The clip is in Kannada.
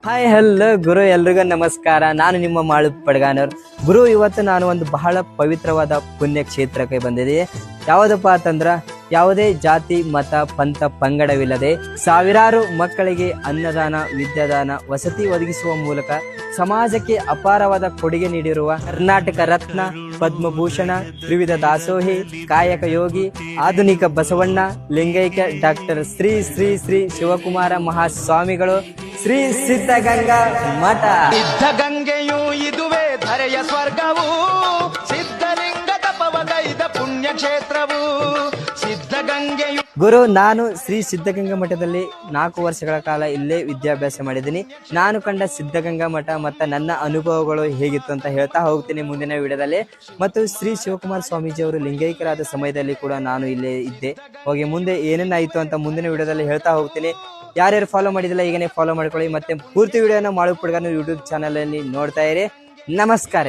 ಹಾಯ್ ಹಲೋ ಗುರು, ಎಲ್ರಿಗೂ ನಮಸ್ಕಾರ. ನಾನು ನಿಮ್ಮ ಮಾಳು ಪಡ್ಗಾನವ್ರು. ಗುರು, ಇವತ್ತು ನಾನು ಒಂದು ಬಹಳ ಪವಿತ್ರವಾದ ಪುಣ್ಯ ಕ್ಷೇತ್ರಕ್ಕೆ ಬಂದಿದೆ. ಯಾವುದಪ್ಪ ಅಂತಂದ್ರ, ಯಾವುದೇ ಜಾತಿ ಮತ ಪಂಥ ಪಂಗಡವಿಲ್ಲದೆ ಸಾವಿರಾರು ಮಕ್ಕಳಿಗೆ ಅನ್ನದಾನ, ವಿದ್ಯಾದಾನ, ವಸತಿ ಒದಗಿಸುವ ಮೂಲಕ ಸಮಾಜಕ್ಕೆ ಅಪಾರವಾದ ಕೊಡುಗೆ ನೀಡಿರುವ ಕರ್ನಾಟಕ ರತ್ನ, ಪದ್ಮಭೂಷಣ, ತ್ರಿವಿಧ ದಾಸೋಹಿ, ಕಾಯಕ ಯೋಗಿ, ಆಧುನಿಕ ಬಸವಣ್ಣ, ಲಿಂಗೈಕ್ಯ ಡಾಕ್ಟರ್ ಶ್ರೀ ಶ್ರೀ ಶ್ರೀ ಶಿವಕುಮಾರ ಮಹಾಸ್ವಾಮಿಗಳು, ಶ್ರೀ ಸಿದ್ಧಗಂಗಾ ಮಠ. ಸಿದ್ಧಗಂಗೆಯು ಇದುವೇ ಧರೆಯ ಸ್ವರ್ಗವು, ಸಿದ್ಧಲಿಂಗ ತಪವಗೈದ ಪುಣ್ಯ ಕ್ಷೇತ್ರವು. ಸಿದ್ಧಗಂಗೆಯು ಗುರು, ನಾನು ಶ್ರೀ ಸಿದ್ಧಗಂಗಾ ಮಠದಲ್ಲಿ 4 ವರ್ಷಗಳ ಕಾಲ ಇಲ್ಲೇ ವಿದ್ಯಾಭ್ಯಾಸ ಮಾಡಿದ್ದೀನಿ. ನಾನು ಕಂಡ ಸಿದ್ಧಗಂಗಾ ಮಠ ಮತ್ತು ನನ್ನ ಅನುಭವಗಳು ಹೇಗಿತ್ತು ಅಂತ ಹೇಳ್ತಾ ಹೋಗ್ತೀನಿ ಮುಂದಿನ ವಿಡಿಯೋದಲ್ಲಿ. ಮತ್ತು ಶ್ರೀ ಶಿವಕುಮಾರ ಸ್ವಾಮೀಜಿ ಅವರು ಲಿಂಗೈಕ್ಯರಾದ ಸಮಯದಲ್ಲಿ ಕೂಡ ನಾನು ಇಲ್ಲೇ ಇದ್ದೆ. ಹೋಗಿ ಮುಂದೆ ಏನೇನಾಯಿತು ಅಂತ ಮುಂದಿನ ವಿಡಿಯೋದಲ್ಲಿ ಹೇಳ್ತಾ ಹೋಗ್ತೀನಿ. ಯಾರ್ಯಾರು ಫಾಲೋ ಮಾಡಿದಿಲ್ಲ ಈಗನೇ ಫಾಲೋ ಮಾಡ್ಕೊಳ್ಳಿ. ಮತ್ತೆ ಪೂರ್ತಿ ವಿಡಿಯೋನ ಮಾಳು ಪಡ್ಗಾನು ಯೂಟ್ಯೂಬ್ ಚಾನಲಲ್ಲಿ ನೋಡ್ತಾ ಇರಿ. ನಮಸ್ಕಾರ.